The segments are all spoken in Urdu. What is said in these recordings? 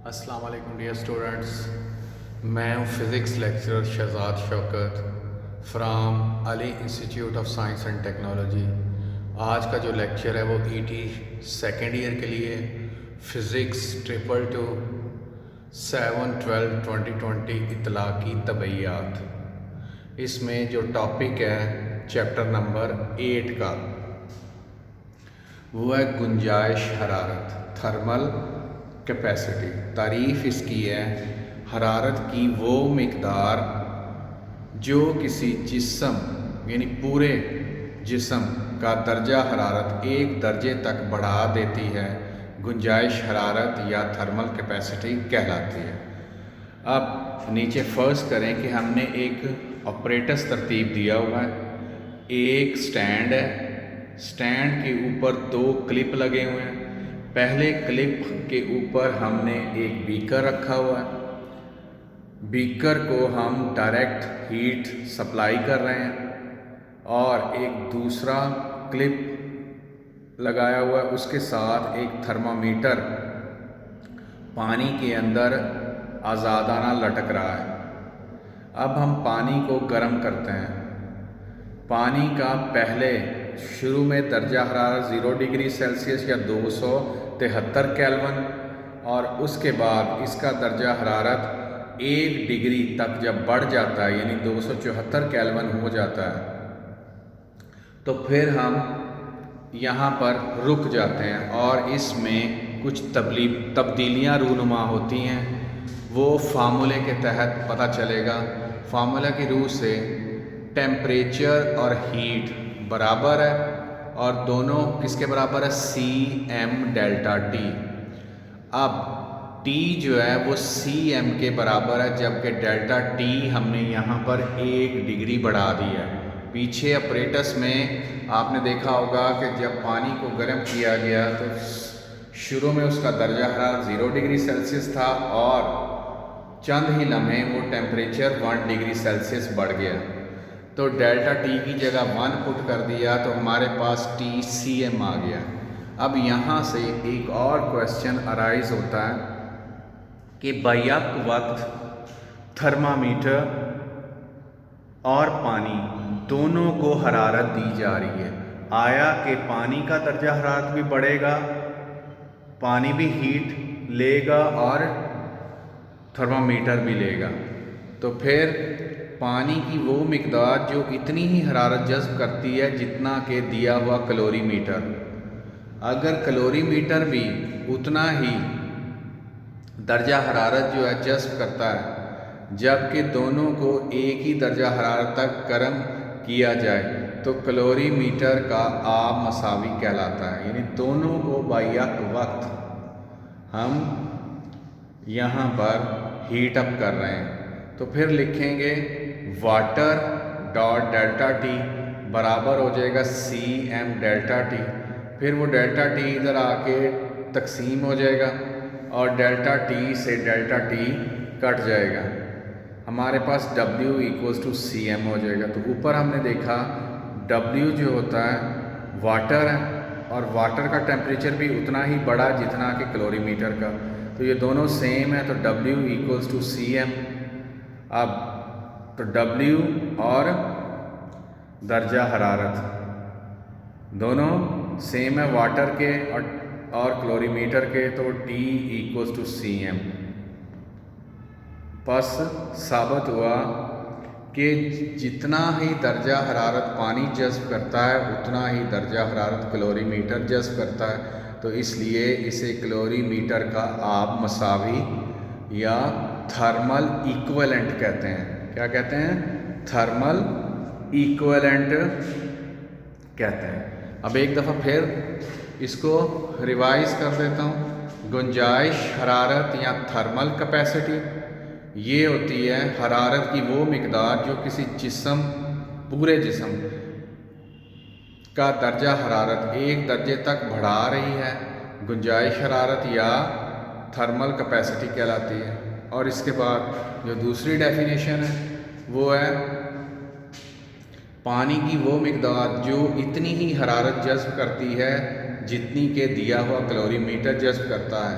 السلام علیکم ڈیئر اسٹوڈنٹس، میں ہوں physics lecturer Shahzad Shaukat from Ali institute of science and technology. آج کا جو لیکچر ہے وہ سیکنڈ ایئر کے لیے فزکس 7/12/2020 اطلاقی طبیعیات۔ اس میں جو ٹاپک ہے چیپٹر نمبر 8 کا وہ ہے گنجائش حرارت، تھرمل کیپیسٹی۔ تعریف اس کی ہے حرارت کی وہ مقدار جو کسی جسم یعنی پورے جسم کا درجہ حرارت 1 درجے تک بڑھا دیتی ہے، گنجائش حرارت یا تھرمل کیپیسٹی کہلاتی ہے۔ اب نیچے فرض کریں کہ ہم نے ایک آپریٹس ترتیب دیا ہوا ہے، ایک سٹینڈ ہے، سٹینڈ کے اوپر 2 کلپ لگے ہوئے ہیں۔ پہلے کلپ کے اوپر ہم نے ایک بیکر رکھا ہوا ہے، بیکر کو ہم ڈائریکٹ ہیٹ سپلائی کر رہے ہیں، اور ایک دوسرا کلپ لگایا ہوا ہے، اس کے ساتھ ایک تھرمامیٹر پانی کے اندر آزادانہ لٹک رہا ہے۔ اب ہم پانی کو گرم کرتے ہیں۔ پانی کا پہلے شروع میں درجہ حرارت 0 ڈگری سیلسیس یا 273 کیلون، اور اس کے بعد اس کا درجہ حرارت 1 ڈگری تک جب بڑھ جاتا ہے یعنی 274 کیلون ہو جاتا ہے تو پھر ہم یہاں پر رک جاتے ہیں، اور اس میں کچھ تبدیلیاں رونما ہوتی ہیں، وہ فارمولے کے تحت پتہ چلے گا۔ فارمولہ کی روح سے ٹیمپریچر اور ہیٹ برابر ہے، اور دونوں کس کے برابر ہے؟ Cm delta T. اب ٹی جو ہے وہ Cm کے برابر ہے، جبکہ ڈیلٹا ٹی ہم نے یہاں پر 1 ڈگری بڑھا دیا ہے۔ پیچھے اپریٹس میں آپ نے دیکھا ہوگا کہ جب پانی کو گرم کیا گیا تو شروع میں اس کا درجہ حرارت 0 ڈگری سیلسیس تھا، اور چند ہی لمحے وہ ٹیمپریچر 1 ڈگری سیلسیس بڑھ گیا، تو ڈیلٹا ٹی کی جگہ 1 پٹ کر دیا تو ہمارے پاس Cm آ گیا۔ اب یہاں سے ایک اور کویسچن ارائز ہوتا ہے کہ بیک وقت تھرمامیٹر اور پانی دونوں کو حرارت دی جا رہی ہے، آیا کہ پانی کا درجہ حرارت بھی بڑھے گا، پانی بھی ہیٹ لے گا اور تھرمامیٹر بھی لے گا؟ تو پھر پانی کی وہ مقدار جو اتنی ہی حرارت جذب کرتی ہے جتنا کہ دیا ہوا کلوری میٹر، اگر کلوری میٹر بھی اتنا ہی درجہ حرارت جو ہے جذب کرتا ہے، جبکہ دونوں کو ایک ہی درجہ حرارت تک گرم کیا جائے تو کلوری میٹر کا آب مساوی کہلاتا ہے، یعنی دونوں کو بیک وقت ہم یہاں پر ہیٹ اپ کر رہے ہیں۔ تو پھر لکھیں گے واٹر ڈاٹ ڈیلٹا ٹی برابر ہو جائے گا Cm ڈیلٹا ٹی، پھر وہ ڈیلٹا ٹی ادھر آ کے تقسیم ہو جائے گا، اور ڈیلٹا ٹی سے ڈیلٹا ٹی کٹ جائے گا، ہمارے پاس W Cm ہو جائے گا۔ تو اوپر ہم نے دیکھا W جو ہوتا ہے واٹر ہے، اور واٹر کا ٹیمپریچر بھی اتنا ہی بڑا جتنا کہ کلوری میٹر کا، تو یہ دونوں سیم ہے، تو W Cm۔ اب تو W اور درجہ حرارت دونوں سیم ہے واٹر کے اور کلوری میٹر کے، تو T Cm۔ پس ثابت ہوا کہ جتنا ہی درجہ حرارت پانی جذب کرتا ہے اتنا ہی درجہ حرارت کلوری میٹر جذب کرتا ہے، تو اس لیے اسے کلوری میٹر کا آب مساوی یا تھرمل ایکویلنٹ کہتے ہیں۔ کیا کہتے ہیں؟ تھرمل ایکویلنٹ کہتے ہیں۔ اب ایک دفعہ پھر اس کو ریوائز کر دیتا ہوں۔ گنجائش حرارت یا تھرمل کیپیسٹی یہ ہوتی ہے حرارت کی وہ مقدار جو کسی جسم پورے جسم کا درجہ حرارت 1 درجے تک بڑھا رہی ہے، گنجائش حرارت یا تھرمل کیپیسٹی کہلاتی ہے۔ اور اس کے بعد جو دوسری ڈیفینیشن ہے وہ ہے پانی کی وہ مقدار جو اتنی ہی حرارت جذب کرتی ہے جتنی کہ دیا ہوا کلوری میٹر جذب کرتا ہے،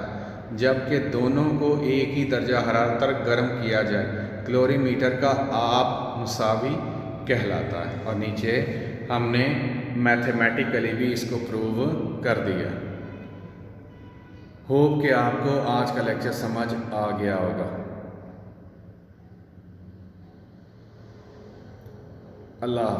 جبکہ دونوں کو ایک ہی درجہ حرارت تک گرم کیا جائے کلوری میٹر کا آپ مساوی کہلاتا ہے۔ اور نیچے ہم نے میتھمیٹیکلی بھی اس کو پروو کر دیا۔ ہوپ کہ آپ کو آج کا لیکچر سمجھ آ گیا ہوگا۔ اللہ حافظ۔